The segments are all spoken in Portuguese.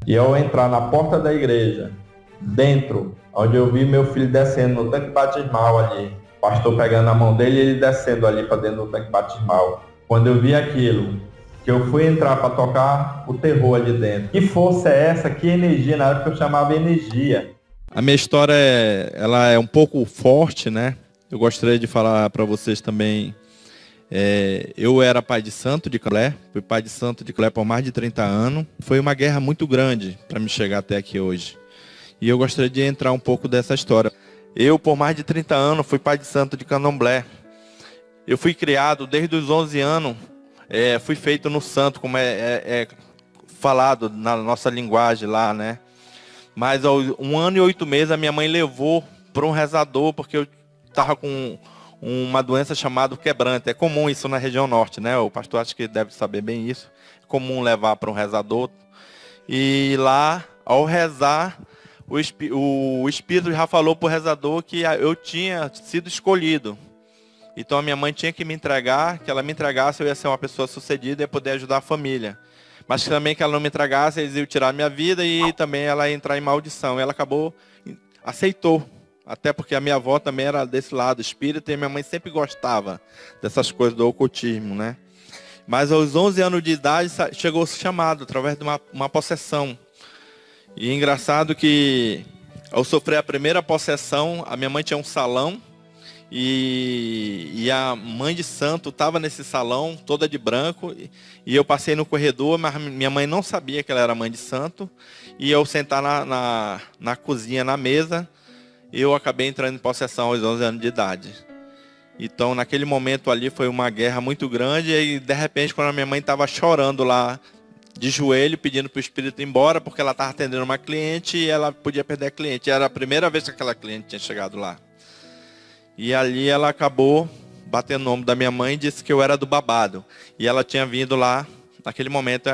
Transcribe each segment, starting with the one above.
E ao entrar na porta da igreja, dentro, onde eu vi meu filho descendo no tanque batismal ali, o pastor pegando a mão dele e ele descendo ali para dentro do tanque batismal. Quando eu vi aquilo, que eu fui entrar para tocar o terror ali dentro. Que força é essa? Que energia? Na época eu chamava energia. A minha história ela é um pouco forte, né? Eu gostaria de falar para vocês também. Eu era pai de santo de Candomblé, fui pai de santo de Candomblé por mais de 30 anos. Foi uma guerra muito grande para me chegar até aqui hoje. E eu gostaria de entrar um pouco dessa história. Eu, por mais de 30 anos, fui pai de santo de Candomblé. Eu fui criado desde os 11 anos, fui feito no santo, como é falado na nossa linguagem lá, né? Mas aos 1 ano e 8 meses, a minha mãe levou para um rezador, porque eu estava com uma doença chamada quebrante. É comum isso na região norte, né? O pastor acho que deve saber bem isso. É comum levar para um rezador. E lá, ao rezar, o Espírito já falou para o rezador que eu tinha sido escolhido. Então a minha mãe tinha que me entregar, que ela me entregasse, eu ia ser uma pessoa sucedida e ia poder ajudar a família. Mas também que ela não me entregasse, eles iam tirar a minha vida e também ela ia entrar em maldição. E ela aceitou. Até porque a minha avó também era desse lado espírita e minha mãe sempre gostava dessas coisas do ocultismo, né? Mas aos 11 anos de idade chegou o chamado, através de uma possessão. E engraçado que ao sofrer a primeira possessão, a minha mãe tinha um salão e a mãe de santo estava nesse salão, toda de branco, e eu passei no corredor, mas minha mãe não sabia que ela era mãe de santo, e eu sentar na cozinha, na mesa, eu acabei entrando em possessão aos 11 anos de idade. Então, naquele momento ali, foi uma guerra muito grande, e de repente, quando a minha mãe estava chorando lá, de joelho, pedindo para o espírito ir embora, porque ela estava atendendo uma cliente, e ela podia perder a cliente. Era a primeira vez que aquela cliente tinha chegado lá. E ali ela acabou batendo o nome da minha mãe e disse que eu era do babado. E ela tinha vindo lá, naquele momento,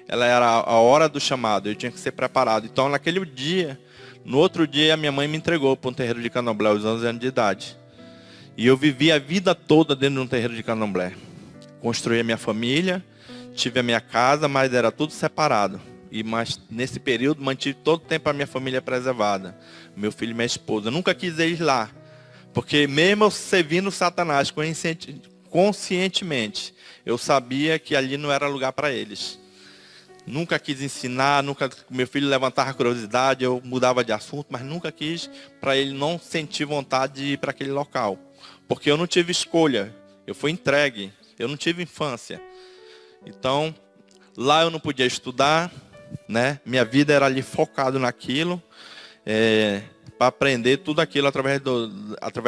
ela era a hora do chamado, eu tinha que ser preparado. Então, naquele dia, no outro dia, a minha mãe me entregou para um terreiro de Candomblé, aos 11 anos de idade. E eu vivi a vida toda dentro de um terreiro de Candomblé. Construí a minha família, tive a minha casa, mas era tudo separado. Mas nesse período, mantive todo o tempo a minha família preservada. Meu filho e minha esposa. Eu nunca quis ir lá. Porque mesmo eu servindo Satanás conscientemente, eu sabia que ali não era lugar para eles. Nunca quis ensinar, meu filho levantava curiosidade, eu mudava de assunto, mas nunca quis para ele não sentir vontade de ir para aquele local. Porque eu não tive escolha, eu fui entregue, eu não tive infância. Então, lá eu não podia estudar, né? Minha vida era ali focado naquilo. Para aprender tudo aquilo através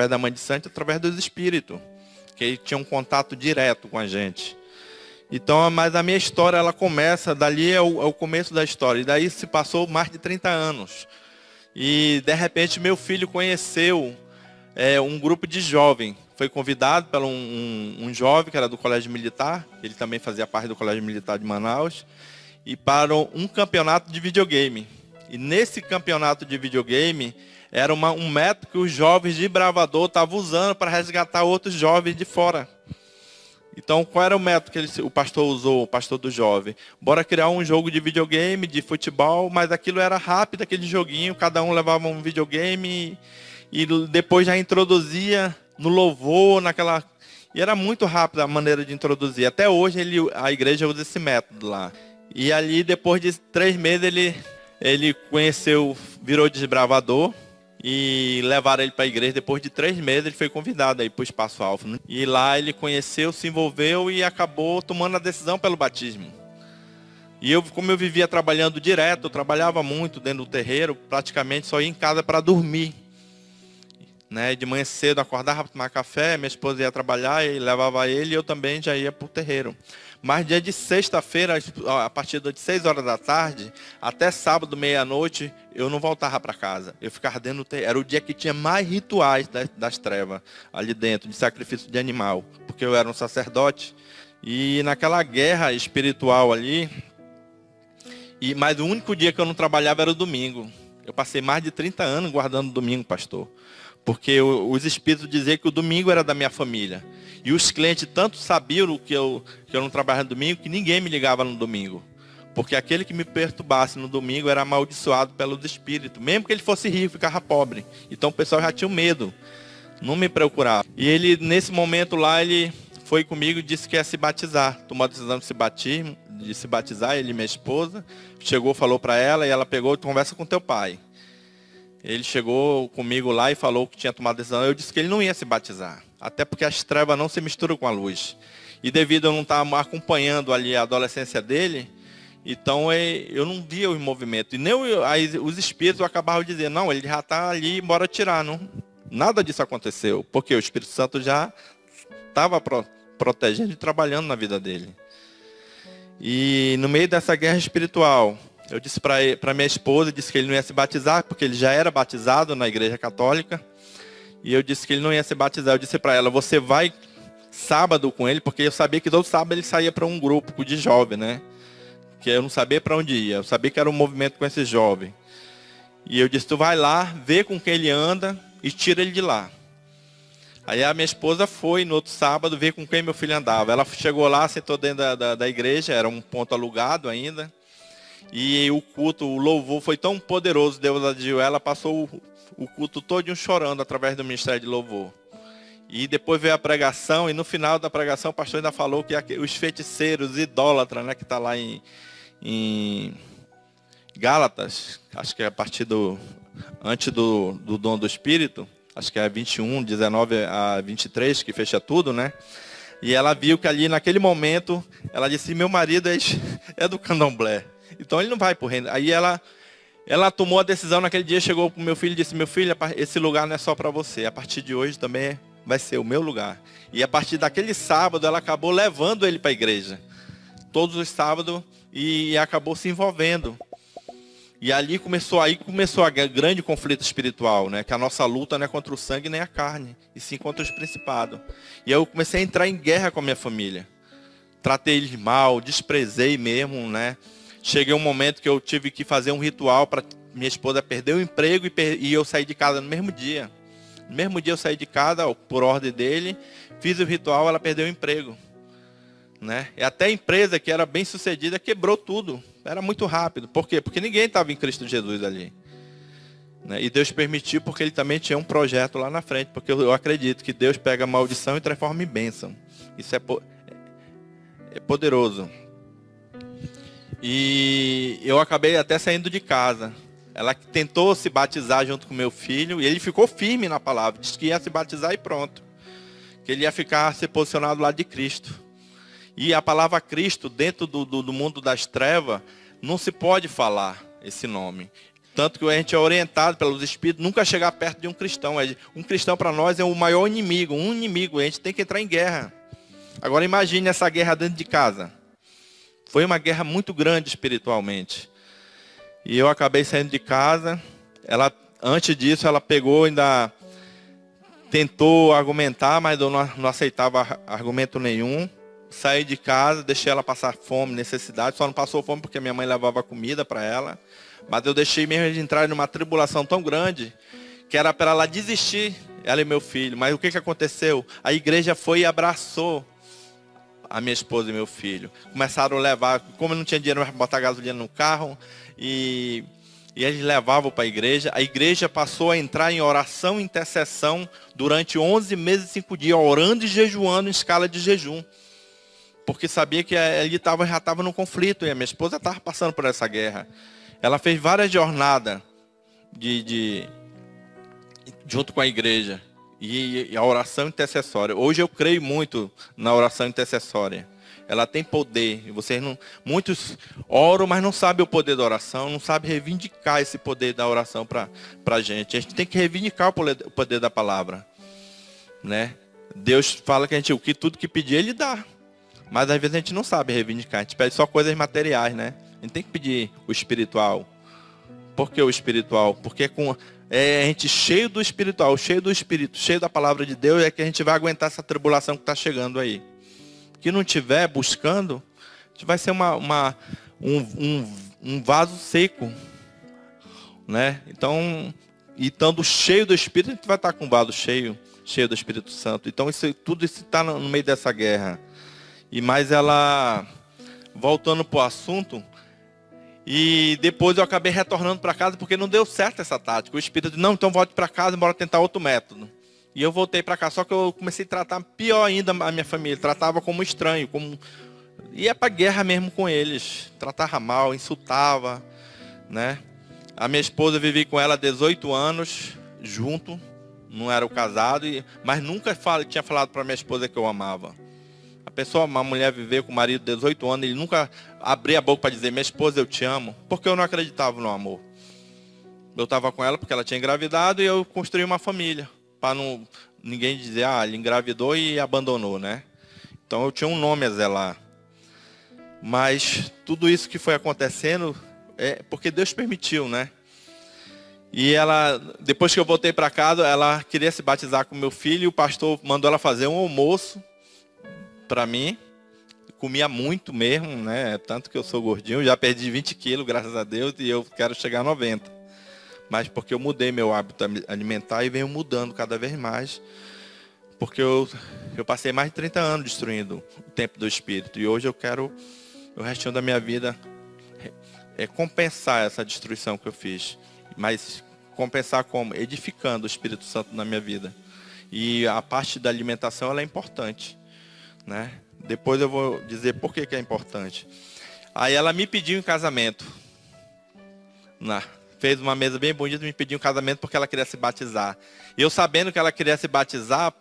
da mãe de santo, através dos espíritos, que tinham um contato direto com a gente. Então, mas a minha história, ela começa, dali é o começo da história, e daí se passou mais de 30 anos. E, de repente, meu filho conheceu um grupo de jovens, foi convidado por um jovem que era do Colégio Militar, ele também fazia parte do Colégio Militar de Manaus, e para um campeonato de videogame. E nesse campeonato de videogame, era um método que os jovens de Bravador estavam usando para resgatar outros jovens de fora. Então, qual era o método que o pastor usou, o pastor do jovem? Bora criar um jogo de videogame, de futebol, mas aquilo era rápido, aquele joguinho, cada um levava um videogame e depois já introduzia no louvor, E era muito rápido a maneira de introduzir. Até hoje a igreja usa esse método lá. E ali, depois de 3 meses, ele conheceu, virou desbravador. E levaram ele para a igreja. Depois de 3 meses, ele foi convidado aí para o Espaço Alfa. Né? E lá ele conheceu, se envolveu e acabou tomando a decisão pelo batismo. E como eu vivia trabalhando direto, eu trabalhava muito dentro do terreiro, praticamente só ia em casa para dormir. Né? De manhã cedo acordava para tomar café, minha esposa ia trabalhar e levava ele, e eu também já ia para o terreiro. Mas dia de sexta-feira, a partir de 6 horas da tarde, até sábado, meia-noite, eu não voltava para casa. Eu ficava dentro do terreiro. Era o dia que tinha mais rituais das trevas ali dentro, de sacrifício de animal. Porque eu era um sacerdote. E naquela guerra espiritual ali, mas o único dia que eu não trabalhava era o domingo. Eu passei mais de 30 anos guardando o domingo, pastor. Porque os espíritos diziam que o domingo era da minha família. E os clientes tanto sabiam que eu não trabalhava no domingo, que ninguém me ligava no domingo. Porque aquele que me perturbasse no domingo era amaldiçoado pelos espíritos. Mesmo que ele fosse rico, ficava pobre. Então o pessoal já tinha medo. Não me procurava. E ele, nesse momento lá, ele foi comigo e disse que ia se batizar. Tomou a decisão de se batizar, ele e minha esposa. Chegou, falou para ela, e ela pegou e conversa com teu pai. Ele chegou comigo lá e falou que tinha tomado a decisão. Eu disse que ele não ia se batizar. Até porque as trevas não se misturam com a luz. E devido a eu não estar acompanhando ali a adolescência dele, então eu não via o movimento. E nem os espíritos acabavam dizendo, não, ele já está ali, bora tirar. Não, nada disso aconteceu. Porque o Espírito Santo já estava protegendo e trabalhando na vida dele. E no meio dessa guerra espiritual, eu disse para minha esposa, disse que ele não ia se batizar, porque ele já era batizado na igreja católica. E eu disse que ele não ia se batizar. Eu disse para ela, você vai sábado com ele, porque eu sabia que todo sábado ele saía para um grupo de jovens, né? Que eu não sabia para onde ia. Eu sabia que era um movimento com esses jovens. E eu disse, tu vai lá, vê com quem ele anda e tira ele de lá. Aí a minha esposa foi no outro sábado ver com quem meu filho andava. Ela chegou lá, sentou dentro da igreja, era um ponto alugado ainda. E o culto, o louvor foi tão poderoso, Deus agiu. Ela passou o culto todinho chorando através do ministério de louvor. E depois veio a pregação, e no final da pregação o pastor ainda falou que os feiticeiros, idólatras, né, que está lá em Gálatas, acho que é a partir antes do dom do Espírito, acho que é 21, 19 a 23, que fecha tudo, né? E ela viu que ali naquele momento, ela disse, meu marido é do candomblé, então ele não vai para o reino. Aí ela tomou a decisão naquele dia, chegou para o meu filho e disse, meu filho, esse lugar não é só para você, a partir de hoje também vai ser o meu lugar. E a partir daquele sábado, ela acabou levando ele para a igreja. Todos os sábados, e acabou se envolvendo. E ali começou a grande conflito espiritual, né? Que a nossa luta não é contra o sangue nem a carne, e sim contra os principados. E eu comecei a entrar em guerra com a minha família. Tratei eles mal, desprezei mesmo, né? Cheguei um momento que eu tive que fazer um ritual para minha esposa perder o emprego e eu sair de casa no mesmo dia. No mesmo dia eu saí de casa, por ordem dele, fiz o ritual, ela perdeu o emprego. Né? E até a empresa que era bem sucedida quebrou tudo. Era muito rápido. Por quê? Porque ninguém estava em Cristo Jesus ali. Né? E Deus permitiu porque ele também tinha um projeto lá na frente. Porque eu acredito que Deus pega a maldição e transforma em bênção. Isso é poderoso. E eu acabei até saindo de casa. Ela tentou se batizar junto com meu filho e ele ficou firme na palavra. Disse que ia se batizar e pronto. Que ele ia ficar se posicionado do lado de Cristo. E a palavra Cristo, dentro do mundo das trevas, não se pode falar esse nome. Tanto que a gente é orientado pelos Espíritos nunca chegar perto de um cristão. Um cristão para nós é o maior inimigo, um inimigo. A gente tem que entrar em guerra. Agora imagine essa guerra dentro de casa. Foi uma guerra muito grande espiritualmente. E eu acabei saindo de casa. Antes disso, ela pegou, ainda tentou argumentar, mas eu não aceitava argumento nenhum. Saí de casa, deixei ela passar fome, necessidade. Só não passou fome porque minha mãe levava comida para ela. Mas eu deixei mesmo de entrar numa tribulação tão grande que era para ela desistir, ela e meu filho. Mas o que aconteceu? A igreja foi e abraçou a minha esposa e meu filho. Começaram a levar, como eu não tinha dinheiro para botar gasolina no carro, e eles levavam para a igreja passou a entrar em oração e intercessão durante 11 meses e 5 dias, orando e jejuando em escala de jejum. Porque sabia que ele já estava no conflito, e a minha esposa estava passando por essa guerra. Ela fez várias jornadas junto com a igreja. E a oração intercessória. Hoje eu creio muito na oração intercessória. Ela tem poder. E muitos oram, mas não sabem o poder da oração, não sabem reivindicar esse poder da oração para a gente. A gente tem que reivindicar o poder da palavra. Né? Deus fala que tudo que pedir, Ele dá. Mas às vezes a gente não sabe reivindicar. A gente pede só coisas materiais, né? A gente tem que pedir o espiritual. Por que o espiritual? Porque a gente cheio do espiritual, cheio do Espírito, cheio da palavra de Deus, é que a gente vai aguentar essa tribulação que está chegando aí. Que não estiver buscando, a gente vai ser um vaso seco. Né? Então, estando cheio do Espírito, a gente vai estar com o vaso cheio do Espírito Santo. Então, tudo isso está no meio dessa guerra. Mas ela, voltando para o assunto, E depois eu acabei retornando para casa porque não deu certo essa tática. O espírito disse, não, então volte para casa, bora tentar outro método. E eu voltei para cá, só que eu comecei a tratar pior ainda a minha família. Tratava como estranho, como... ia para guerra mesmo com eles. Tratava mal, insultava, né? A minha esposa, vivi com ela 18 anos, junto. Não era o casado, mas nunca tinha falado para minha esposa que eu amava. Uma mulher viver com o marido de 18 anos, ele nunca abria a boca para dizer, minha esposa, eu te amo, porque eu não acreditava no amor. Eu estava com ela porque ela tinha engravidado e eu construí uma família, para ninguém dizer, ele engravidou e abandonou, né? Então eu tinha um nome a zelar. Mas tudo isso que foi acontecendo é porque Deus permitiu, né? E ela, depois que eu voltei para casa, ela queria se batizar com meu filho e o pastor mandou ela fazer um almoço para mim. Comia muito mesmo, né? Tanto que eu sou gordinho, já perdi 20 quilos, graças a Deus, e eu quero chegar a 90. Mas porque eu mudei meu hábito alimentar e venho mudando cada vez mais. Porque eu passei mais de 30 anos destruindo o templo do Espírito. E hoje eu quero, o restinho da minha vida, compensar essa destruição que eu fiz. Mas compensar como? Edificando o Espírito Santo na minha vida. E a parte da alimentação ela é importante, né? Depois eu vou dizer por que é importante. Aí ela me pediu em casamento. Fez uma mesa bem bonita e me pediu em casamento porque ela queria se batizar. E eu sabendo que ela queria se batizar,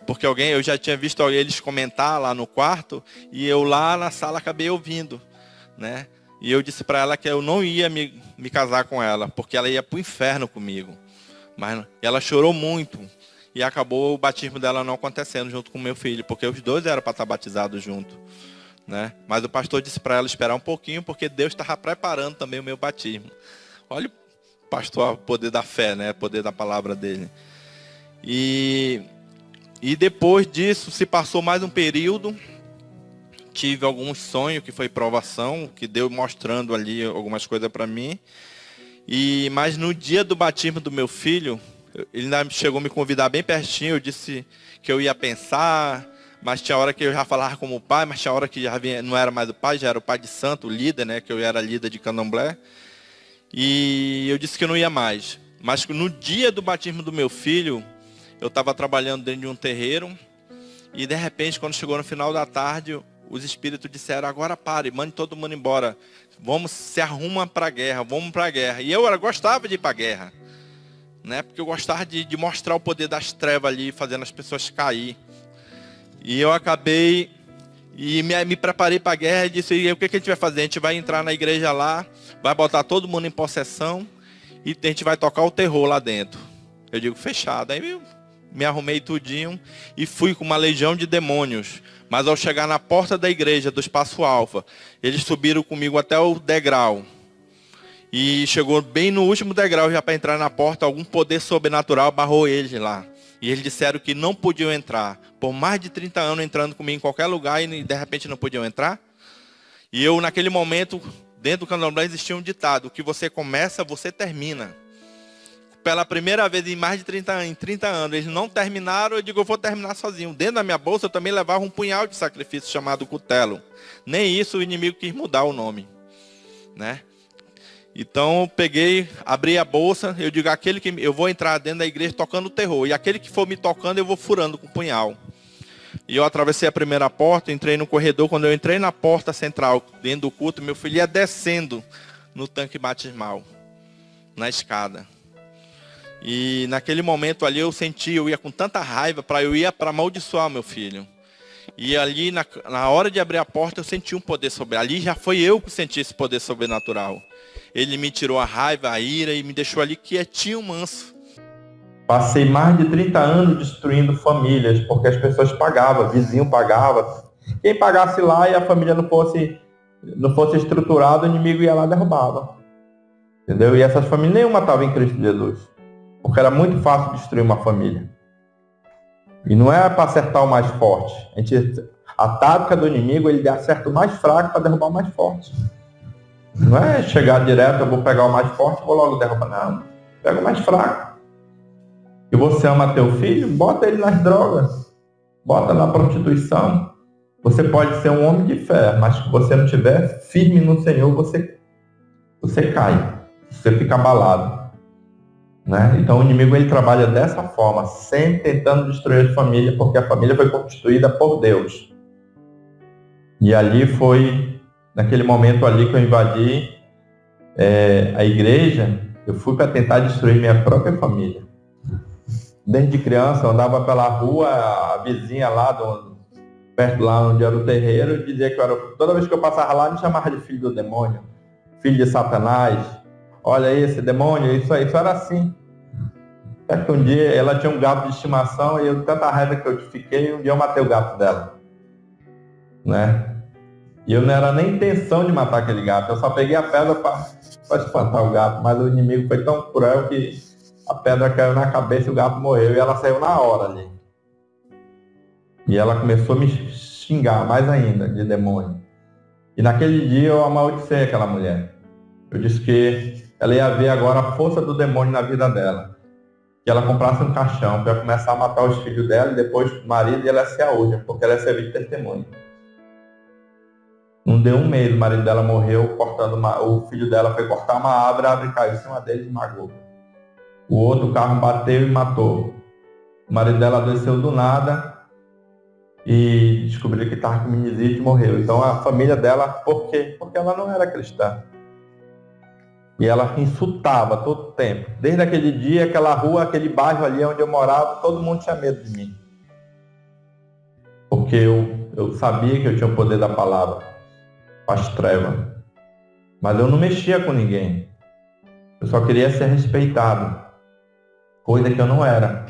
porque eu já tinha visto eles comentar lá no quarto, e eu lá na sala acabei ouvindo, né? E eu disse para ela que eu não ia me casar com ela, porque ela ia para o inferno comigo. Mas ela chorou muito. E acabou o batismo dela não acontecendo junto com o meu filho, porque os dois eram para estar batizados junto, né? Mas o pastor disse para ela esperar um pouquinho, porque Deus estava preparando também o meu batismo. Olha o pastor, o poder da fé, né? O poder da palavra dele. E depois disso, se passou mais um período, tive alguns sonhos, que foi provação, que Deus mostrando ali algumas coisas para mim. Mas no dia do batismo do meu filho, ele ainda chegou a me convidar bem pertinho, eu disse que eu ia pensar, mas tinha hora que eu já falava como pai, mas tinha hora que já não era mais o pai, já era o pai de santo, o líder, né, que eu era líder de candomblé. E eu disse que eu não ia mais. Mas no dia do batismo do meu filho, eu estava trabalhando dentro de um terreiro, e de repente, quando chegou no final da tarde, os espíritos disseram, agora pare, mande todo mundo embora, se arruma para a guerra, vamos para a guerra. E eu gostava de ir para a guerra, né? Porque eu gostava de mostrar o poder das trevas ali, fazendo as pessoas cair. E eu acabei e me preparei para a guerra e disse, e o que a gente vai fazer? A gente vai entrar na igreja lá, vai botar todo mundo em possessão e a gente vai tocar o terror lá dentro. Eu digo, fechado. Aí eu me arrumei tudinho e fui com uma legião de demônios. Mas ao chegar na porta da igreja do Espaço Alfa, eles subiram comigo até o degrau. E chegou bem no último degrau, já para entrar na porta, algum poder sobrenatural barrou eles lá. E eles disseram que não podiam entrar. Por mais de 30 anos entrando comigo em qualquer lugar e de repente não podiam entrar. E eu, naquele momento, dentro do candomblé existia um ditado, o que você começa, você termina. Pela primeira vez em mais de 30 anos, eles não terminaram, eu digo, eu vou terminar sozinho. Dentro da minha bolsa eu também levava um punhal de sacrifício chamado cutelo. Nem isso o inimigo quis mudar o nome, né? Então eu peguei, abri a bolsa, eu digo, aquele que eu vou entrar dentro da igreja tocando terror, e aquele que for me tocando eu vou furando com o punhal. E eu atravessei a primeira porta, entrei no corredor. Quando eu entrei na porta central, dentro do culto, meu filho ia descendo no tanque batismal, na escada. E naquele momento ali eu senti, eu ia com tanta raiva, eu ia para amaldiçoar meu filho. E ali na hora de abrir a porta eu senti um poder sobrenatural. Ali já foi eu que senti esse poder sobrenatural. Ele me tirou a raiva, a ira e me deixou ali quietinho, manso. Passei mais de 30 anos destruindo famílias, porque as pessoas pagavam, vizinho pagava. Quem pagasse lá e a família não fosse estruturada, o inimigo ia lá e derrubava. Entendeu? E essas famílias nenhuma estavam em Cristo Jesus. Porque era muito fácil destruir uma família. E não é para acertar o mais forte. A tática do inimigo, ele acerta o mais fraco para derrubar o mais forte. Não é chegar direto, eu vou pegar o mais forte e vou logo derrubar. Não, pega o mais fraco. E você ama teu filho, bota ele nas drogas. Bota na prostituição. Você pode ser um homem de fé, mas se você não estiver firme no Senhor, você você cai, você fica abalado. Né? Então o inimigo ele trabalha dessa forma, sempre tentando destruir a família, porque a família foi constituída por Deus. E ali foi, naquele momento ali que eu invadi a igreja, eu fui para tentar destruir minha própria família. Desde criança eu andava pela rua, a vizinha lá, perto lá onde era o terreiro, dizia que toda vez que eu passava lá, me chamava de filho do demônio, filho de Satanás. Olha aí esse demônio, isso era assim. Até que um dia ela tinha um gato de estimação e eu, tanta raiva que eu fiquei, um dia eu matei o gato dela. Né? E eu não era nem intenção de matar aquele gato, eu só peguei a pedra para espantar o gato, mas o inimigo foi tão cruel que a pedra caiu na cabeça e o gato morreu e ela saiu na hora ali. E ela começou a me xingar mais ainda de demônio. E naquele dia eu amaldicei aquela mulher. Eu disse que ela ia ver agora a força do demônio na vida dela. Que ela comprasse um caixão para começar a matar os filhos dela e depois o marido e ela ser a última, porque ela ia servir de testemunho. Não deu um mês, o marido dela morreu o filho dela foi cortar uma árvore, a árvore caiu em cima dele e esmagou. O outro carro bateu e matou. O marido dela adoeceu do nada e descobriu que estava com meningite e morreu. Então a família dela, por quê? Porque ela não era cristã. E ela insultava todo o tempo. Desde aquele dia, aquela rua, aquele bairro ali onde eu morava, todo mundo tinha medo de mim. Porque eu sabia que eu tinha o poder da palavra, as trevas. Mas eu não mexia com ninguém. Eu só queria ser respeitado. Coisa que eu não era.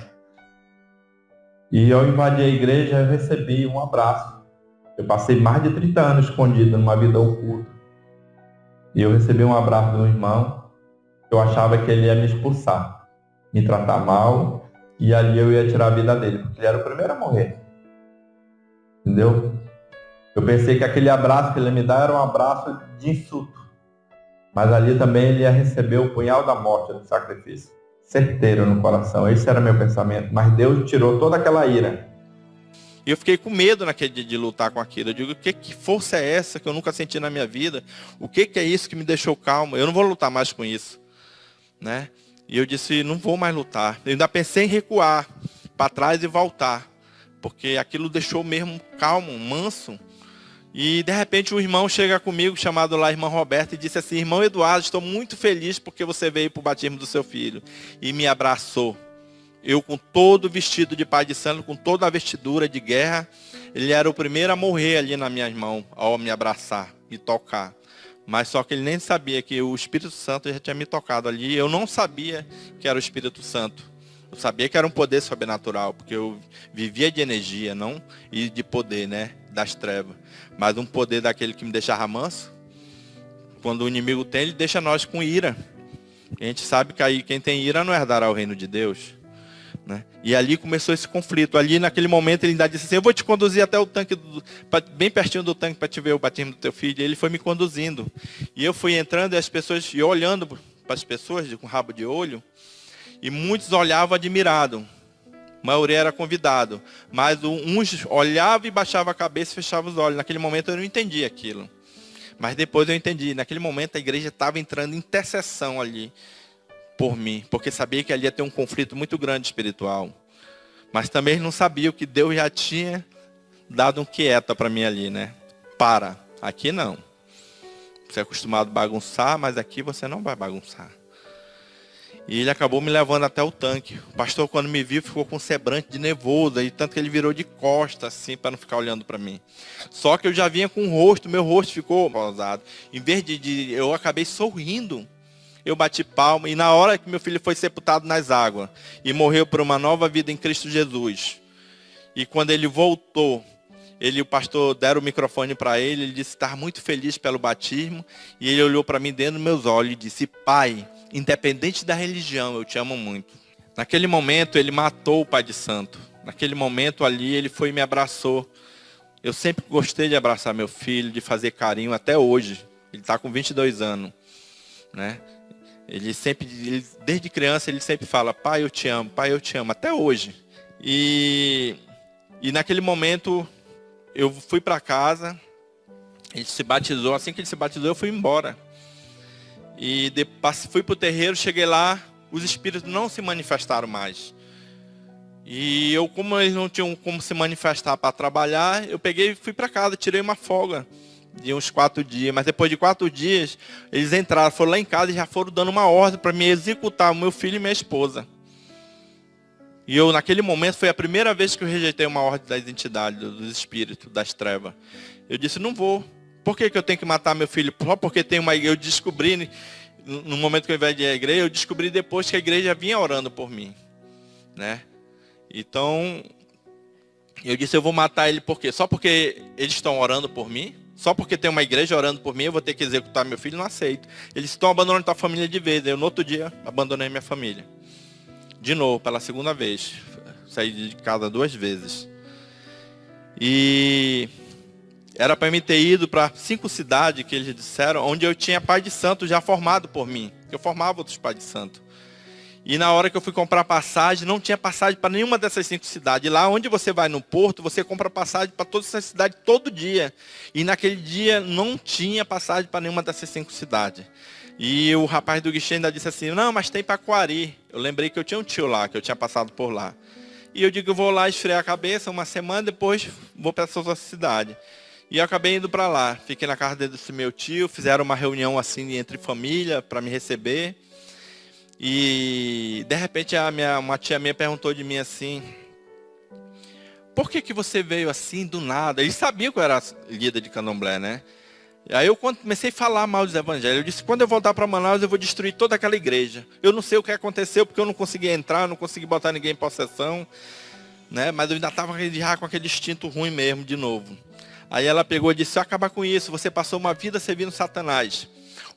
E ao invadir a igreja, eu recebi um abraço. Eu passei mais de 30 anos escondido numa vida oculta. E eu recebi um abraço de um irmão. Eu achava que ele ia me expulsar, me tratar mal, e ali eu ia tirar a vida dele, porque ele era o primeiro a morrer. Entendeu? Eu pensei que aquele abraço que ele ia me dar era um abraço de insulto. Mas ali também ele ia receber o punhal da morte do sacrifício. Certeiro no coração. Esse era meu pensamento. Mas Deus tirou toda aquela ira. E eu fiquei com medo naquele dia de lutar com aquilo. Eu digo, que força é essa que eu nunca senti na minha vida? O que é isso que me deixou calmo? Eu não vou lutar mais com isso. Né? E eu disse, não vou mais lutar. Eu ainda pensei em recuar para trás e voltar. Porque aquilo deixou mesmo calmo, manso. E de repente um irmão chega comigo, chamado lá irmão Roberto, e disse assim, irmão Eduardo, estou muito feliz porque você veio para o batismo do seu filho. E me abraçou. Eu com todo vestido de pai de santo, com toda a vestidura de guerra, ele era o primeiro a morrer ali na minha mão, ao me abraçar, me tocar. Mas só que ele nem sabia que o Espírito Santo já tinha me tocado ali. Eu não sabia que era o Espírito Santo. Eu sabia que era um poder sobrenatural, porque eu vivia de energia, não e de poder, né, das trevas. Mas um poder daquele que me deixava manso. Quando o inimigo tem, ele deixa nós com ira. A gente sabe que aí quem tem ira não herdará o reino de Deus. Né? E ali começou esse conflito. Ali naquele momento ele ainda disse assim, eu vou te conduzir até o tanque, bem pertinho do tanque para te ver o batismo do teu filho. E ele foi me conduzindo. E eu fui entrando e as pessoas, e olhando para as pessoas com rabo de olho. E muitos olhavam admirados. A maioria era convidado. Mas uns olhavam e baixavam a cabeça e fechavam os olhos. Naquele momento eu não entendi aquilo. Mas depois eu entendi. Naquele momento a igreja estava entrando em intercessão ali por mim. Porque sabia que ali ia ter um conflito muito grande espiritual. Mas também não sabia que Deus já tinha dado um quieta para mim ali, né? Para. Aqui não. Você é acostumado a bagunçar, mas aqui você não vai bagunçar. E ele acabou me levando até o tanque. O pastor, quando me viu, ficou com um semblante de nervoso. E tanto que ele virou de costas, assim, para não ficar olhando para mim. Só que eu já vinha com o rosto, meu rosto ficou rosado. Em vez eu acabei sorrindo. Eu bati palma. E na hora que meu filho foi sepultado nas águas. E morreu por uma nova vida em Cristo Jesus. E quando ele voltou, o pastor deram o microfone para ele. Ele disse que estava muito feliz pelo batismo. E ele olhou para mim dentro dos meus olhos e disse, pai, independente da religião, eu te amo muito. Naquele momento, ele matou o pai de santo. Naquele momento ali, ele foi e me abraçou. Eu sempre gostei de abraçar meu filho, de fazer carinho, até hoje. Ele está com 22 anos. Né? Desde criança, ele sempre fala, pai, eu te amo, até hoje. E naquele momento, eu fui para casa, ele se batizou. Assim que ele se batizou, eu fui embora. E fui para o terreiro, cheguei lá, os espíritos não se manifestaram mais. E eu, como eles não tinham como se manifestar para trabalhar, eu peguei e fui para casa, tirei uma folga de uns 4 dias. Mas depois de 4 dias, eles entraram, foram lá em casa e já foram dando uma ordem para me executar o meu filho e minha esposa. E eu, naquele momento, foi a primeira vez que eu rejeitei uma ordem das entidades, dos espíritos, das trevas. Eu disse, não vou. Por que eu tenho que matar meu filho? Só porque tem uma igreja. Eu descobri, no momento que eu invadi a igreja, eu descobri depois que a igreja vinha orando por mim, né? Então, eu disse, eu vou matar ele por quê? Só porque eles estão orando por mim? Só porque tem uma igreja orando por mim, eu vou ter que executar meu filho? Não aceito. Eles estão abandonando a família de vez. Eu, no outro dia, abandonei minha família. De novo, pela segunda vez. Saí de casa 2 vezes. E era para mim ter ido para 5 cidades, que eles disseram, onde eu tinha pai de santo já formado por mim. Eu formava outros pais de santo. E na hora que eu fui comprar passagem, não tinha passagem para nenhuma dessas 5 cidades. Lá onde você vai no porto, você compra passagem para todas essas cidades todo dia. E naquele dia não tinha passagem para nenhuma dessas 5 cidades. E o rapaz do guichê ainda disse assim, não, mas tem para Coari. Eu lembrei que eu tinha um tio lá, que eu tinha passado por lá. E eu digo, eu vou lá esfriar a cabeça uma semana, depois vou para essa outra cidade. E eu acabei indo para lá. Fiquei na casa desse meu tio, fizeram uma reunião assim entre família para me receber. E de repente uma tia minha perguntou de mim assim, por que você veio assim do nada? Eles sabiam que eu era líder de candomblé, né? E aí eu comecei a falar mal dos evangelhos. Eu disse, quando eu voltar para Manaus eu vou destruir toda aquela igreja. Eu não sei o que aconteceu, porque eu não consegui entrar, não consegui botar ninguém em possessão, né? Mas eu ainda estava já com aquele instinto ruim mesmo, de novo. Aí ela pegou e disse, se eu acabar com isso, você passou uma vida servindo Satanás.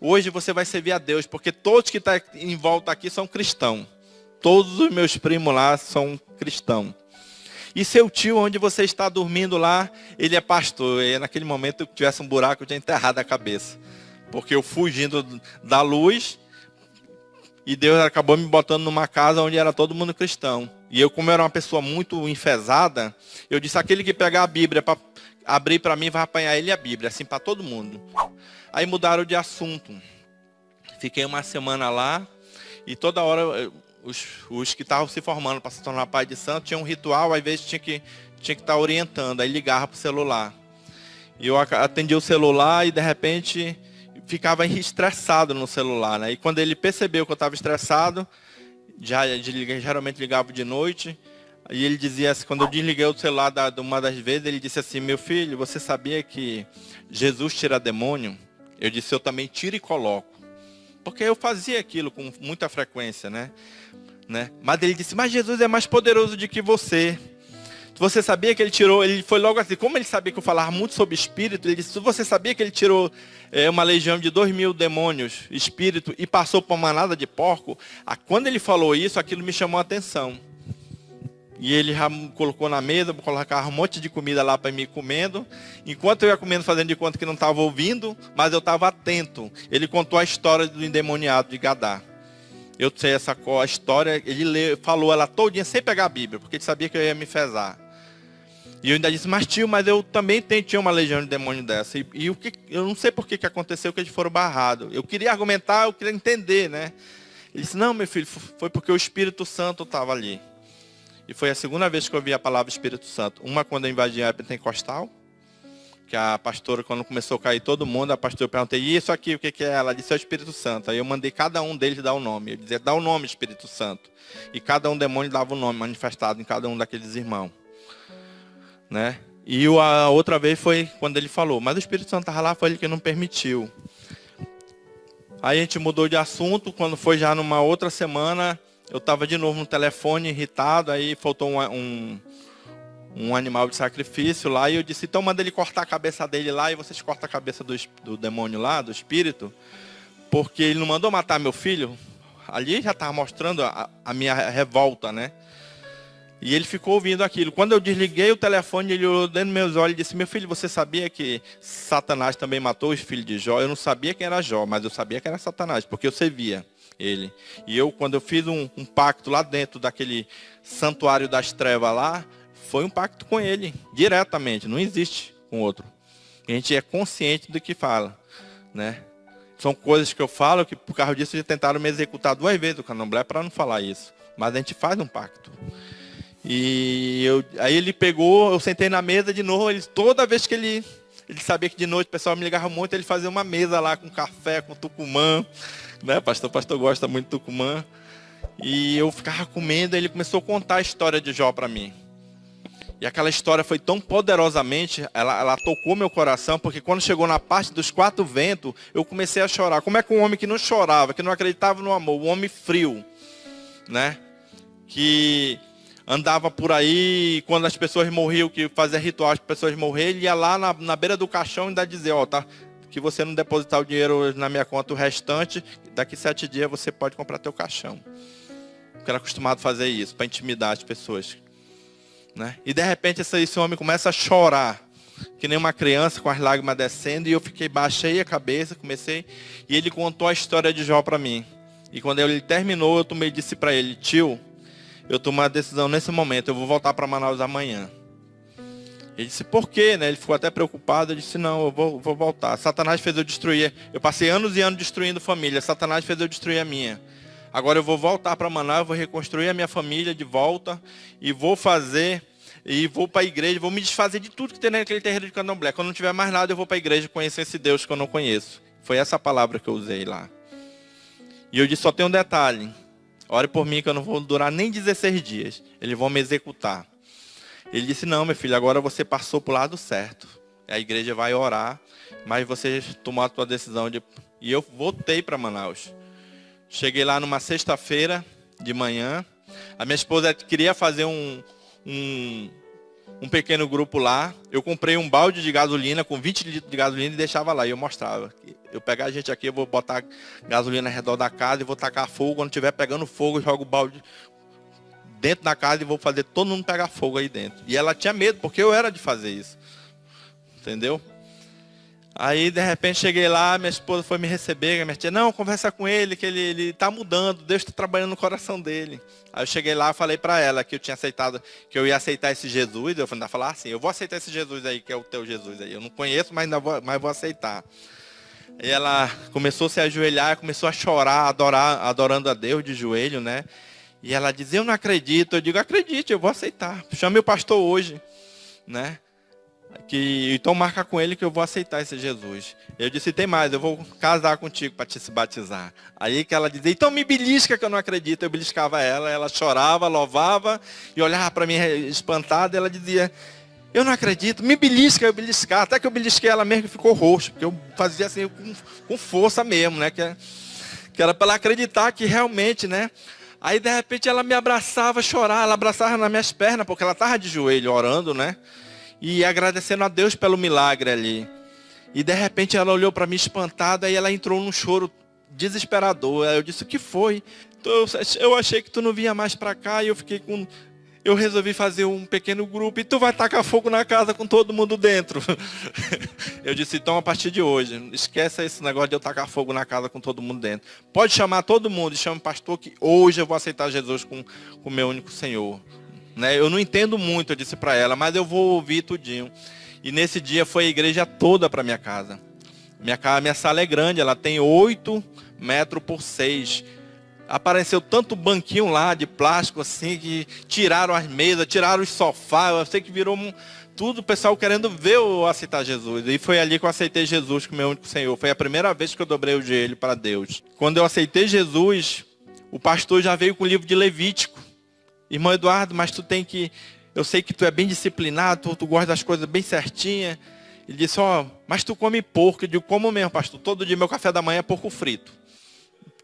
Hoje você vai servir a Deus, porque todos que estão em volta aqui são cristãos. Todos os meus primos lá são cristãos. E seu tio, onde você está dormindo lá, ele é pastor. E naquele momento, se eu tivesse um buraco, eu tinha enterrado a cabeça. Porque eu fugindo da luz, e Deus acabou me botando numa casa onde era todo mundo cristão. E eu, como era uma pessoa muito enfesada, eu disse, aquele que pegar a Bíblia para abrir para mim, vai apanhar ele a Bíblia, assim para todo mundo. Aí mudaram de assunto. Fiquei uma semana lá e toda hora os que estavam se formando para se tornar pai de santo tinha um ritual, às vezes tinha que estar orientando, aí ligava para o celular. E eu atendia o celular e de repente ficava estressado no celular, né? E quando ele percebeu que eu estava estressado, geralmente ligava de noite, e ele dizia assim, quando eu desliguei o celular de uma das vezes, ele disse assim, meu filho, você sabia que Jesus tira demônio? Eu disse, eu também tiro e coloco. Porque eu fazia aquilo com muita frequência, né? Mas ele disse, mas Jesus é mais poderoso do que você. Você sabia que ele tirou, ele foi logo assim, como ele sabia que eu falava muito sobre espírito, ele disse, você sabia que ele tirou uma legião de 2.000 demônios, espírito, e passou por uma manada de porco? Quando ele falou isso, aquilo me chamou a atenção. E ele já colocou na mesa, colocava um monte de comida lá para mim comendo. Enquanto eu ia comendo, fazendo de conta que não estava ouvindo, mas eu estava atento. Ele contou a história do endemoniado de Gadá. Eu sei essa história, ele falou ela todinha sem pegar a Bíblia, porque ele sabia que eu ia me fezar. E eu ainda disse, mas tio, mas eu também tinha uma legião de demônio dessa. E eu não sei por que aconteceu que eles foram barrados. Eu queria argumentar, eu queria entender, né? Ele disse, não, meu filho, foi porque o Espírito Santo estava ali. E foi a segunda vez que eu ouvi a palavra Espírito Santo. Uma quando eu invadi a pentecostal, que a pastora, quando começou a cair todo mundo, a pastora perguntei, e isso aqui, o que é? Ela disse, é o Espírito Santo. Aí eu mandei cada um deles dar o nome. Eu dizia, dá o nome Espírito Santo. E cada um demônio dava o nome manifestado em cada um daqueles irmãos. Né? E a outra vez foi quando ele falou, mas o Espírito Santo estava lá, foi ele que não permitiu. Aí a gente mudou de assunto, quando foi já numa outra semana, eu estava de novo no telefone, irritado, aí faltou um animal de sacrifício lá, e eu disse, então manda ele cortar a cabeça dele lá, e vocês cortam a cabeça do demônio lá, do espírito, porque ele não mandou matar meu filho. Ali já estava mostrando a minha revolta, né? E ele ficou ouvindo aquilo. Quando eu desliguei o telefone, ele olhou dentro dos meus olhos e disse, meu filho, você sabia que Satanás também matou os filhos de Jó? Eu não sabia quem era Jó, mas eu sabia que era Satanás, porque eu servia ele. E eu, quando eu fiz um pacto lá dentro daquele santuário das trevas lá, foi um pacto com ele, diretamente, não existe com outro. A gente é consciente do que fala, né? São coisas que eu falo que por causa disso já tentaram me executar 2 vezes o candomblé para não falar isso. Mas a gente faz um pacto. Aí ele pegou, eu sentei na mesa de novo, toda vez que ele sabia que de noite o pessoal me ligava muito, ele fazia uma mesa lá com café, com tucumã, né? O pastor gosta muito de tucumã. E eu ficava comendo, e ele começou a contar a história de Jó para mim. E aquela história foi tão poderosamente, ela tocou meu coração, porque quando chegou na parte dos 4 ventos, eu comecei a chorar. Como é que um homem que não chorava, que não acreditava no amor, um homem frio, né? Que andava por aí, quando as pessoas morriam, que fazia rituais para as pessoas morrerem, ele ia lá na beira do caixão e ainda dizia, tá, que você não depositar o dinheiro na minha conta, o restante, daqui 7 dias você pode comprar teu caixão. Porque era acostumado a fazer isso, para intimidar as pessoas. Né? E de repente esse homem começa a chorar, que nem uma criança com as lágrimas descendo, e eu baixei a cabeça, e ele contou a história de Jó para mim. E quando ele terminou, eu disse para ele, tio, eu tomei uma decisão nesse momento, eu vou voltar para Manaus amanhã. Ele disse, por quê? Né? Ele ficou até preocupado, eu disse, não, eu vou voltar. Satanás fez eu destruir, eu passei anos e anos destruindo família, Satanás fez eu destruir a minha. Agora eu vou voltar para Manaus, vou reconstruir a minha família de volta, e vou para a igreja, vou me desfazer de tudo que tem naquele terreiro de candomblé. Quando não tiver mais nada, eu vou para a igreja conhecer esse Deus que eu não conheço. Foi essa palavra que eu usei lá. E eu disse, só tem um detalhe. Ore por mim que eu não vou durar nem 16 dias. Eles vão me executar. Ele disse, não, meu filho, agora você passou para o lado certo. A igreja vai orar, mas você tomou a sua decisão. E eu voltei para Manaus. Cheguei lá numa sexta-feira de manhã. A minha esposa queria fazer um pequeno grupo lá. Eu comprei um balde de gasolina com 20 litros de gasolina e deixava lá. E eu mostrava. Eu pegar a gente aqui, eu vou botar gasolina ao redor da casa e vou tacar fogo. Quando estiver pegando fogo, eu jogo o balde dentro da casa e vou fazer todo mundo pegar fogo aí dentro. E ela tinha medo, porque eu era de fazer isso. Entendeu? Aí, de repente, cheguei lá, minha esposa foi me receber, minha tia, não, conversa com ele, que ele está mudando, Deus está trabalhando no coração dele. Aí eu cheguei lá e falei para ela que eu tinha aceitado, que eu ia aceitar esse Jesus, eu falei, falar assim, eu vou aceitar esse Jesus aí, que é o teu Jesus aí. Eu não conheço, mas vou aceitar. E ela começou a se ajoelhar, começou a chorar, adorando a Deus de joelho, né? E ela dizia, eu não acredito. Eu digo, acredite, eu vou aceitar. Chame o pastor hoje, né? Então marca com ele que eu vou aceitar esse Jesus. Eu disse, tem mais, eu vou casar contigo para te se batizar. Aí que ela dizia, então me belisca que eu não acredito. Eu beliscava ela chorava, louvava e olhava para mim espantada. Ela dizia, eu não acredito, me belisca, eu beliscar. Até que eu belisquei ela mesmo, que ficou roxo, porque eu fazia assim com força mesmo, né? Que era para ela acreditar que realmente, né? Aí de repente ela me abraçava, chorava, ela abraçava nas minhas pernas, porque ela estava de joelho orando, né? E agradecendo a Deus pelo milagre ali. E de repente ela olhou para mim espantada e ela entrou num choro desesperador. Aí eu disse, o que foi? Eu achei que tu não vinha mais para cá e eu resolvi fazer um pequeno grupo e tu vai tacar fogo na casa com todo mundo dentro. Eu disse, então a partir de hoje, esquece esse negócio de eu tacar fogo na casa com todo mundo dentro. Pode chamar todo mundo e chama o pastor que hoje eu vou aceitar Jesus como o meu único Senhor. Né? Eu não entendo muito, eu disse para ela, mas eu vou ouvir tudinho. E nesse dia foi a igreja toda para minha casa. Minha sala é grande, ela tem 8 metros por 6. Apareceu tanto banquinho lá de plástico assim, que tiraram as mesas, tiraram os sofás. Eu sei que virou tudo o pessoal querendo ver eu aceitar Jesus. E foi ali que eu aceitei Jesus como meu único Senhor. Foi a primeira vez que eu dobrei o joelho para Deus. Quando eu aceitei Jesus, o pastor já veio com o livro de Levítico. Irmão Eduardo, mas tu tem que... Eu sei que tu é bem disciplinado, tu gosta das coisas bem certinhas. Ele disse, mas tu come porco. Eu digo, como mesmo, pastor? Todo dia meu café da manhã é porco frito.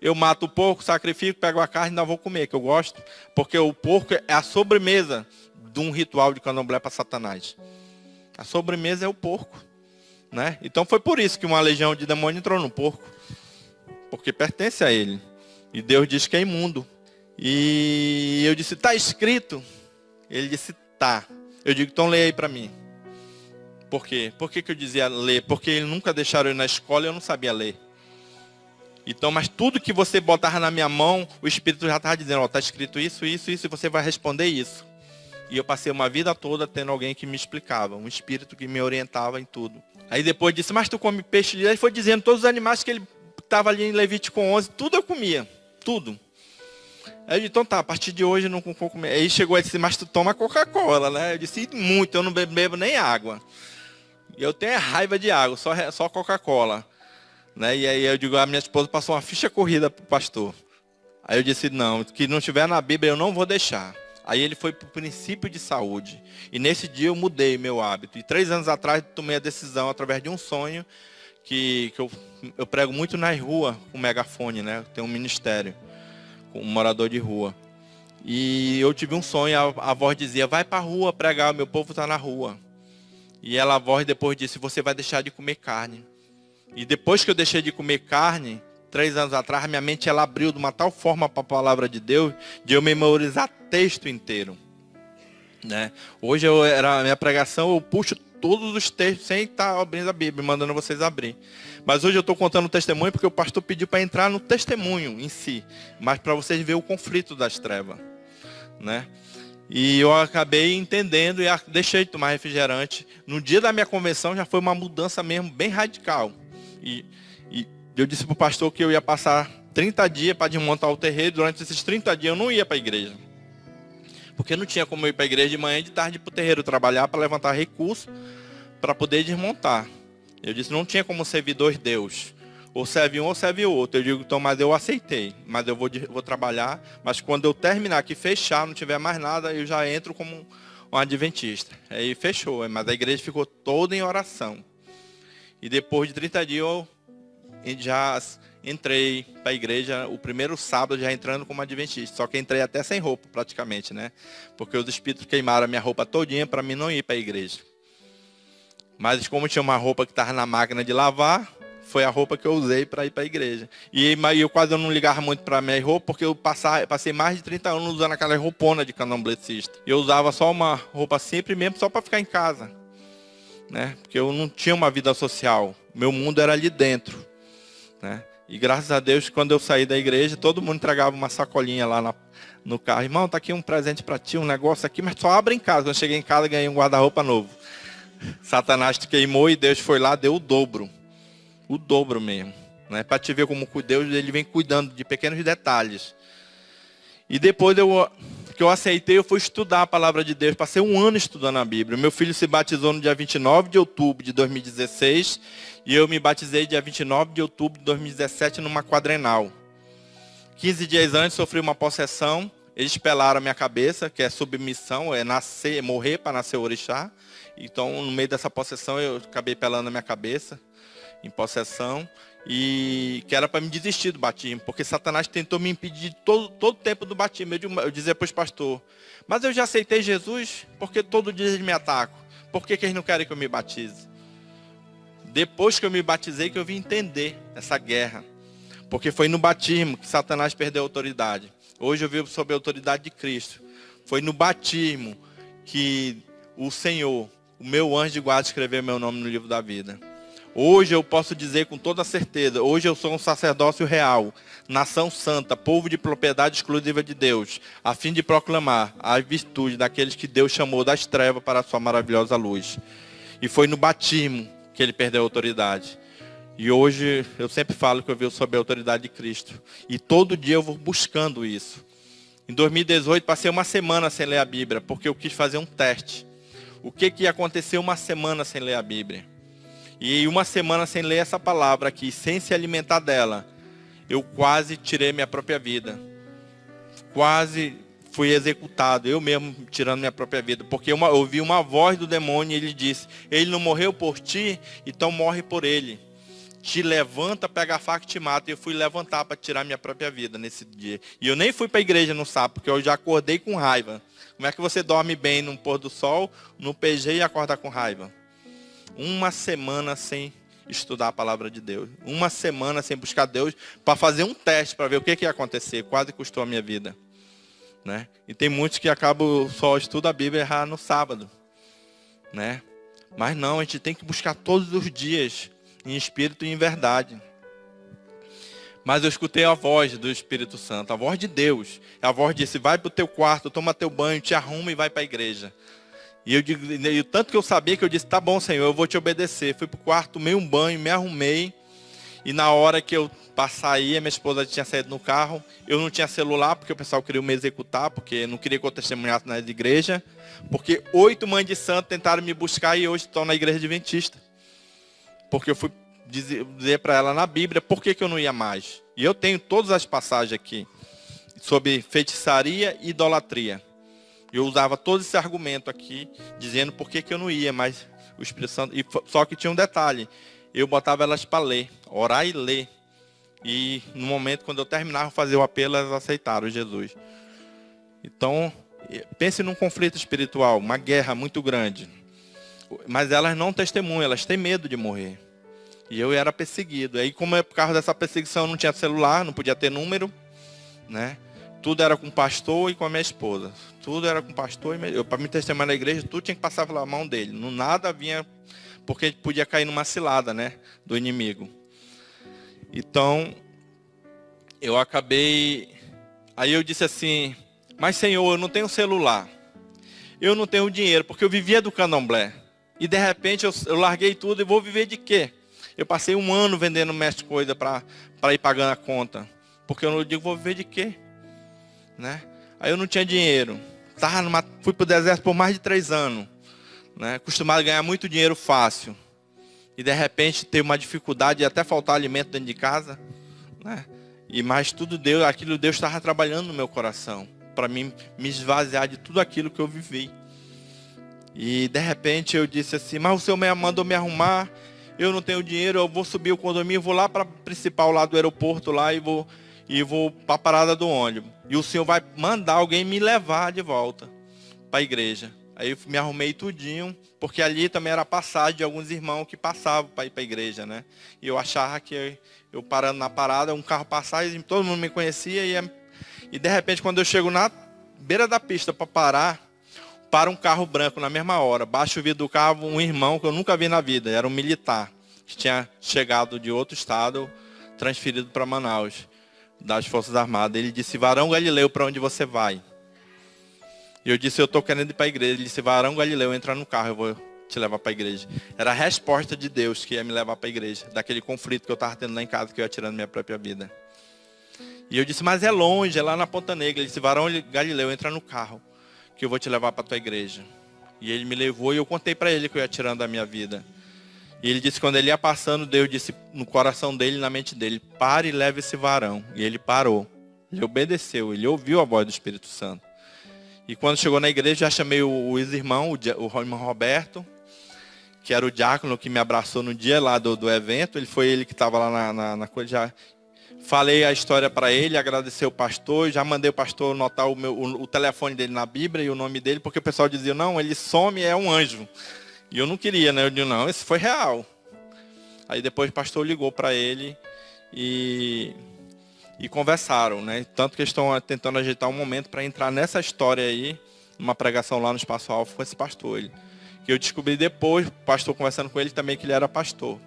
Eu mato o porco, sacrifico, pego a carne e ainda vou comer, que eu gosto. Porque o porco é a sobremesa de um ritual de candomblé para Satanás. A sobremesa é o porco. Né? Então foi por isso que uma legião de demônio entrou no porco. Porque pertence a ele. E Deus diz que é imundo. E eu disse, está escrito? Ele disse, tá. Eu digo, então leia aí para mim. Por quê? Por que eu dizia ler? Porque eles nunca deixaram eu ir na escola e eu não sabia ler. Então, mas tudo que você botava na minha mão, o Espírito já estava dizendo, está escrito isso, isso, isso, e você vai responder isso. E eu passei uma vida toda tendo alguém que me explicava, um Espírito que me orientava em tudo. Aí depois disse, mas tu come peixe? E aí foi dizendo todos os animais que ele estava ali em Levítico 11, tudo eu comia, tudo. Aí eu disse, então tá, a partir de hoje eu não vou comer. Aí chegou e disse, mas tu toma Coca-Cola, né? Eu disse, muito, eu não bebo nem água. E eu tenho raiva de água, só Coca-Cola. Né? E aí eu digo, a minha esposa passou uma ficha corrida para o pastor. Aí eu disse, não, que não estiver na Bíblia eu não vou deixar. Aí ele foi para o princípio de saúde. E nesse dia eu mudei meu hábito. E 3 anos atrás tomei a decisão, através de um sonho, que eu prego muito nas ruas com megafone, né? Tem um ministério, com um morador de rua. E eu tive um sonho, a voz dizia, vai para a rua pregar, meu povo está na rua. E a voz depois disse, você vai deixar de comer carne. E depois que eu deixei de comer carne, 3 anos atrás, minha mente ela abriu de uma tal forma para a palavra de Deus, de eu memorizar texto inteiro. Né? Hoje a minha pregação, eu puxo todos os textos sem estar abrindo a Bíblia, mandando vocês abrir. Mas hoje eu estou contando o testemunho porque o pastor pediu para entrar no testemunho em si, mas para vocês verem o conflito das trevas. Né? E eu acabei entendendo e deixei de tomar refrigerante. No dia da minha convenção já foi uma mudança mesmo bem radical. E eu disse para o pastor que eu ia passar 30 dias para desmontar o terreiro. Durante esses 30 dias eu não ia para a igreja. Porque não tinha como eu ir para a igreja de manhã e de tarde para o terreiro trabalhar para levantar recursos para poder desmontar. Eu disse, não tinha como servir 2 deuses. Ou serve um ou serve o outro. Eu digo, então, mas eu aceitei. Mas eu vou trabalhar. Mas quando eu terminar aqui, fechar, não tiver mais nada, eu já entro como um adventista. Aí fechou. Mas a igreja ficou toda em oração. E depois de 30 dias, eu já entrei para a igreja, o primeiro sábado já entrando como adventista. Só que entrei até sem roupa, praticamente, né? Porque os espíritos queimaram a minha roupa todinha para mim não ir para a igreja. Mas como tinha uma roupa que estava na máquina de lavar, foi a roupa que eu usei para ir para a igreja. E eu quase não ligava muito para a minha roupa, porque eu passei mais de 30 anos usando aquela roupona de candomblessista. Eu usava só uma roupa simples mesmo, só para ficar em casa. Né? Porque eu não tinha uma vida social. Meu mundo era ali dentro. Né? E graças a Deus, quando eu saí da igreja, todo mundo entregava uma sacolinha lá no carro. Irmão, tá aqui um presente para ti, um negócio aqui, mas só abre em casa. Quando eu cheguei em casa, ganhei um guarda-roupa novo. Satanás te queimou e Deus foi lá, deu o dobro. O dobro mesmo. Né? Para te ver como Deus ele vem cuidando de pequenos detalhes. E depois que eu aceitei, eu fui estudar a palavra de Deus. Passei 1 ano estudando a Bíblia. Meu filho se batizou no dia 29 de outubro de 2016. E eu me batizei dia 29 de outubro de 2017 numa quadrenal. 15 dias antes sofri uma possessão. Eles pelaram a minha cabeça, que é submissão, é morrer para nascer o orixá. Então, no meio dessa possessão, eu acabei pelando a minha cabeça, em possessão. E que era para me desistir do batismo, porque Satanás tentou me impedir todo o tempo do batismo. Eu dizia para os pastores, mas eu já aceitei Jesus, porque todo dia eles me atacam. Por que eles não querem que eu me batize? Depois que eu me batizei que eu vim entender essa guerra. Porque foi no batismo que Satanás perdeu a autoridade. Hoje eu vivo sob a autoridade de Cristo. Foi no batismo que o Senhor, o meu anjo de guarda, escreveu meu nome no livro da vida. Hoje eu posso dizer com toda certeza, hoje eu sou um sacerdócio real, nação santa, povo de propriedade exclusiva de Deus, a fim de proclamar a virtude daqueles que Deus chamou das trevas para a sua maravilhosa luz. E foi no batismo que ele perdeu a autoridade. E hoje eu sempre falo que eu vivo sob a autoridade de Cristo. E todo dia eu vou buscando isso. Em 2018 passei 1 semana sem ler a Bíblia, porque eu quis fazer um teste. O que ia acontecer 1 semana sem ler a Bíblia? E 1 semana sem ler essa palavra aqui, sem se alimentar dela, eu quase tirei minha própria vida. Quase fui executado, eu mesmo tirando minha própria vida. Porque eu ouvi uma voz do demônio e ele disse, ele não morreu por ti, então morre por ele. Te levanta, pega a faca e te mata. E eu fui levantar para tirar minha própria vida nesse dia. E eu nem fui para a igreja no sábado, porque eu já acordei com raiva. Como é que você dorme bem no pôr do sol, no PG e acorda com raiva? 1 semana sem estudar a palavra de Deus. 1 semana sem buscar Deus para fazer um teste, para ver o que ia acontecer. Quase custou a minha vida. Né? E tem muitos que acabam só estudam a Bíblia e errar no sábado. Né? Mas não, a gente tem que buscar todos os dias, em espírito e em verdade. Mas eu escutei a voz do Espírito Santo, a voz de Deus. A voz disse, vai para o teu quarto, toma teu banho, te arruma e vai para a igreja. E eu digo, tanto que eu sabia que eu disse, tá bom, Senhor, eu vou te obedecer. Fui para o quarto, tomei um banho, me arrumei. E na hora que eu para sair, minha esposa tinha saído no carro. Eu não tinha celular, porque o pessoal queria me executar, porque não queria que eu testemunhasse na igreja. Porque 8 mães de santo tentaram me buscar e hoje estão na igreja adventista. Porque eu fui dizer para ela na Bíblia por que eu não ia mais. E eu tenho todas as passagens aqui sobre feitiçaria e idolatria. Eu usava todo esse argumento aqui, dizendo por que eu não ia, mas o Espírito Santo... Só que tinha um detalhe, eu botava elas para ler, orar e ler. E no momento, quando eu terminava de fazer o apelo, elas aceitaram Jesus. Então, pense num conflito espiritual, uma guerra muito grande. Mas elas não testemunham, elas têm medo de morrer. E eu era perseguido. Aí, como por causa dessa perseguição, eu não tinha celular, não podia ter número, né? Tudo era com o pastor e com a minha esposa. Tudo era com o pastor e eu, para me testemunhar na igreja, tudo tinha que passar pela mão dele. Não nada vinha, porque podia cair numa cilada, né, do inimigo. Então, eu acabei... Aí eu disse assim, mas Senhor, eu não tenho celular. Eu não tenho dinheiro, porque eu vivia do candomblé. E de repente eu larguei tudo e vou viver de quê? Eu passei 1 ano vendendo mestre coisa para ir pagando a conta. Porque eu não digo, vou viver de quê? Né? Aí eu não tinha dinheiro. Fui para o deserto por mais de 3 anos. Né? Acostumado a ganhar muito dinheiro fácil. E de repente ter uma dificuldade e até faltar alimento dentro de casa. Né? Mas tudo Deus, aquilo Deus estava trabalhando no meu coração. Para mim me esvaziar de tudo aquilo que eu vivi. E de repente eu disse assim, mas o Senhor mandou me arrumar. Eu não tenho dinheiro, eu vou subir o condomínio, vou lá para a principal lá do aeroporto lá e vou para a parada do ônibus. E o Senhor vai mandar alguém me levar de volta para a igreja. Aí eu me arrumei tudinho, porque ali também era passagem de alguns irmãos que passavam para ir para a igreja, né? E eu achava que eu parando na parada, um carro passava e todo mundo me conhecia. E de repente, quando eu chego na beira da pista para parar, para um carro branco na mesma hora. Baixa o vidro do carro, um irmão que eu nunca vi na vida. Era um militar, que tinha chegado de outro estado, transferido para Manaus, das Forças Armadas. Ele disse, Varão Galileu, para onde você vai? E eu disse, eu estou querendo ir para a igreja. Ele disse, Varão Galileu, entra no carro, eu vou te levar para a igreja. Era a resposta de Deus que ia me levar para a igreja, daquele conflito que eu estava tendo lá em casa, que eu ia tirando minha própria vida. E eu disse, mas é longe, é lá na Ponta Negra. Ele disse, Varão Galileu, entra no carro, que eu vou te levar para a tua igreja. E ele me levou e eu contei para ele que eu ia tirando da minha vida. E ele disse que quando ele ia passando, Deus disse no coração dele, na mente dele, pare e leve esse varão. E ele parou. Ele obedeceu, ele ouviu a voz do Espírito Santo. E quando chegou na igreja, já chamei o ex-irmão, o irmão Roberto, que era o diácono que me abraçou no dia lá do evento. Foi ele que estava lá na coisa. Já falei a história para ele, agradeci o pastor, já mandei o pastor anotar o telefone dele na Bíblia e o nome dele, porque o pessoal dizia, não, ele some, é um anjo. E eu não queria, né? Eu disse, não, esse foi real. Aí depois o pastor ligou para ele e conversaram, né? Tanto que eles estão tentando ajeitar um momento para entrar nessa história aí, numa pregação lá no Espaço Alfa com esse pastor. Que eu descobri depois, o pastor conversando com ele também, que ele era pastor.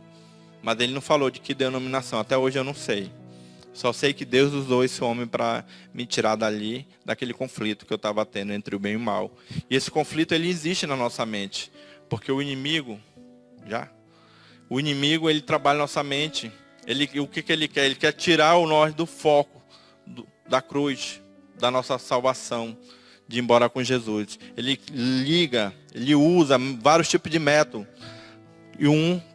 Mas ele não falou de que denominação, até hoje eu não sei. Só sei que Deus usou esse homem para me tirar dali, daquele conflito que eu estava tendo entre o bem e o mal. E esse conflito, ele existe na nossa mente. Porque o inimigo, ele trabalha na nossa mente. O que ele quer? Ele quer tirar nós do foco da cruz, da nossa salvação, de ir embora com Jesus. Ele ele usa vários tipos de métodos. E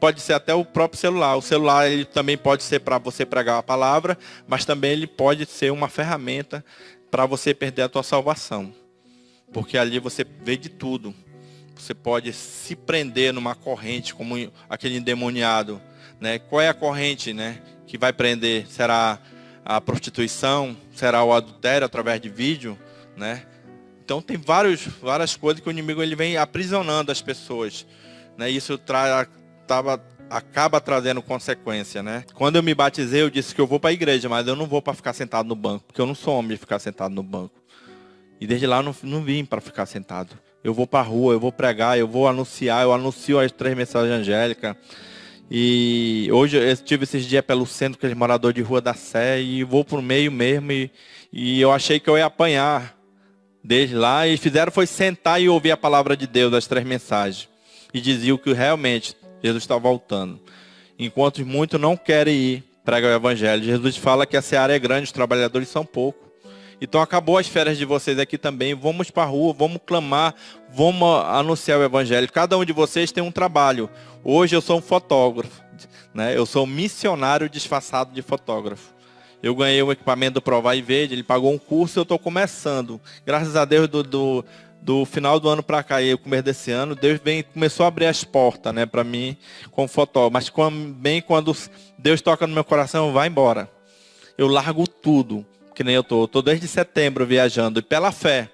pode ser até o próprio celular. O celular ele também pode ser para você pregar a palavra, mas também ele pode ser uma ferramenta para você perder a tua salvação. Porque ali você vê de tudo. Você pode se prender numa corrente, como aquele endemoniado. Né? Qual é a corrente, né, que vai prender? Será a prostituição? Será o adultério através de vídeo? Né? Então tem várias coisas que o inimigo ele vem aprisionando as pessoas. Né? Isso acaba trazendo consequência. Né? Quando eu me batizei, eu disse que eu vou para a igreja, mas eu não vou para ficar sentado no banco, porque eu não sou homem de ficar sentado no banco. E desde lá eu não vim para ficar sentado. Eu vou para a rua, eu vou pregar, eu vou anunciar, eu anuncio as 3 mensagens angélicas. E hoje eu estive esses dias pelo centro, aquele morador de Rua da Sé, e vou por meio mesmo, e eu achei que eu ia apanhar desde lá, e fizeram foi sentar e ouvir a palavra de Deus, as 3 mensagens. E diziam que realmente Jesus está voltando. Enquanto muitos não querem ir pregar o evangelho. Jesus fala que a seara é grande, os trabalhadores são poucos. Então acabou as férias de vocês aqui também. Vamos para a rua, vamos clamar, vamos anunciar o evangelho. Cada um de vocês tem um trabalho. Hoje eu sou um fotógrafo, né? Eu sou um missionário disfarçado de fotógrafo. Eu ganhei o equipamento do Provar e Verde, ele pagou um curso e eu estou começando. Graças a Deus, do final do ano para cá e o começo desse ano, Deus começou a abrir as portas, né, para mim como fotógrafo. Mas bem quando Deus toca no meu coração, vai embora. Eu largo tudo. Que nem eu tô desde setembro viajando, e pela fé.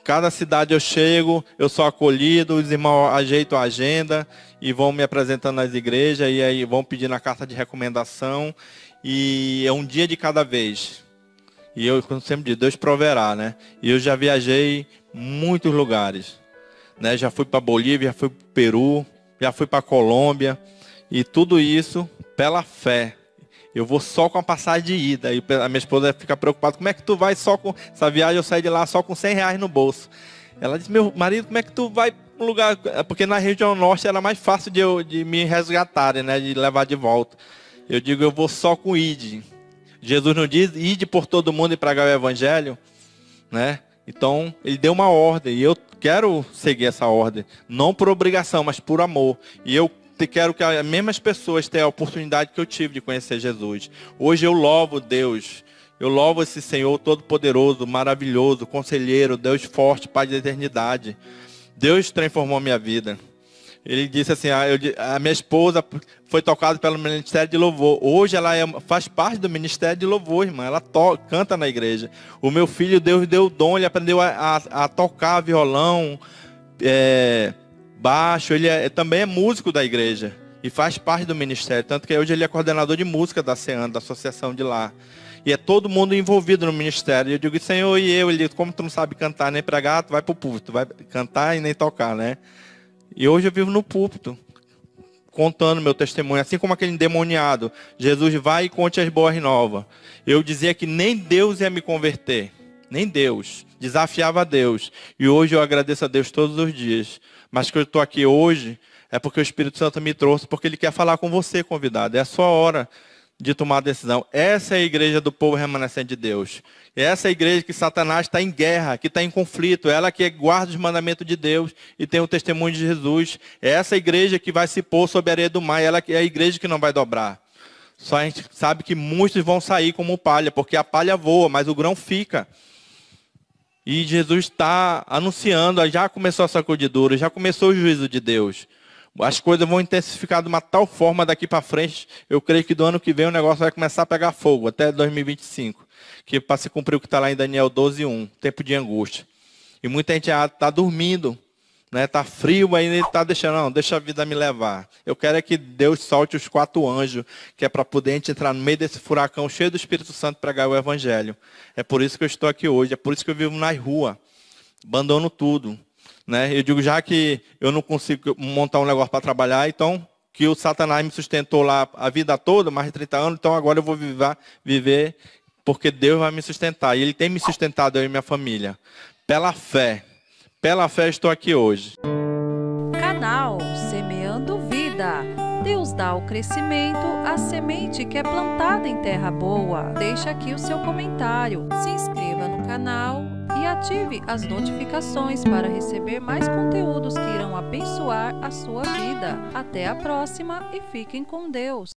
Cada cidade eu chego, eu sou acolhido, os irmãos ajeitam a agenda e vão me apresentando nas igrejas, e aí vão pedindo a carta de recomendação, e é um dia de cada vez. E eu, como sempre digo, Deus proverá, né? E eu já viajei muitos lugares, né? Já fui para Bolívia, já fui para Peru, já fui para Colômbia, e tudo isso pela fé. Eu vou só com a passagem de ida. E a minha esposa fica preocupada. Como é que tu vai só com essa viagem? Eu saí de lá só com R$100 no bolso. Ela disse, meu marido, como é que tu vai para um lugar... Porque na região norte era mais fácil de me resgatarem, né? De levar de volta. Eu digo, eu vou só com ide. Jesus não diz, ide por todo mundo e pregar o evangelho, né? Então, ele deu uma ordem. E eu quero seguir essa ordem. Não por obrigação, mas por amor. E eu quero que as mesmas pessoas tenham a oportunidade que eu tive de conhecer Jesus. Hoje eu louvo Deus. Eu louvo esse Senhor todo-poderoso, maravilhoso, conselheiro, Deus forte, Pai da eternidade. Deus transformou a minha vida. Ele disse assim, a minha esposa foi tocada pelo Ministério de Louvor. Hoje ela faz parte do Ministério de Louvor, irmã. Ela canta na igreja. O meu filho, Deus deu o dom, ele aprendeu a tocar violão, baixo, ele também é músico da igreja e faz parte do ministério, tanto que hoje ele é coordenador de música da CEAN, da associação de lá, e é todo mundo envolvido no ministério. E eu digo, Senhor, e eu? Ele diz, como tu não sabe cantar nem pregar, tu vai pro púlpito, tu vai cantar e nem tocar, né? E hoje eu vivo no púlpito, contando meu testemunho, assim como aquele endemoniado. Jesus, vai e conte as boas novas. Eu dizia que nem Deus ia me converter, nem Deus, desafiava a Deus, e hoje eu agradeço a Deus todos os dias. Mas que eu estou aqui hoje é porque o Espírito Santo me trouxe, porque Ele quer falar com você, convidado. É a sua hora de tomar a decisão. Essa é a igreja do povo remanescente de Deus. Essa é a igreja que Satanás está em guerra, que está em conflito. Ela que guarda os mandamentos de Deus e tem o testemunho de Jesus. É essa igreja que vai se pôr sob a areia do mar. Ela que é a igreja que não vai dobrar. Só a gente sabe que muitos vão sair como palha, porque a palha voa, mas o grão fica. E Jesus está anunciando, já começou a sacudidura, já começou o juízo de Deus. As coisas vão intensificar de uma tal forma daqui para frente. Eu creio que do ano que vem o negócio vai começar a pegar fogo, até 2025. Que para se cumprir o que está lá em Daniel 12:1, tempo de angústia. E muita gente está dormindo, né? Está frio, aí ele está deixando, não, deixa a vida me levar. Eu quero é que Deus solte os 4 anjos, que é para poder a gente entrar no meio desse furacão cheio do Espírito Santo para pregar o evangelho. É por isso que eu estou aqui hoje, é por isso que eu vivo nas ruas, abandono tudo, né? Eu digo, já que eu não consigo montar um negócio para trabalhar, então que o Satanás me sustentou lá a vida toda, mais de 30 anos, então agora eu vou viver porque Deus vai me sustentar. E Ele tem me sustentado, eu e minha família. Pela fé estou aqui hoje. Canal Semeando Vida. Deus dá o crescimento à semente que é plantada em terra boa. Deixa aqui o seu comentário, se inscreva no canal e ative as notificações para receber mais conteúdos que irão abençoar a sua vida. Até a próxima e fiquem com Deus.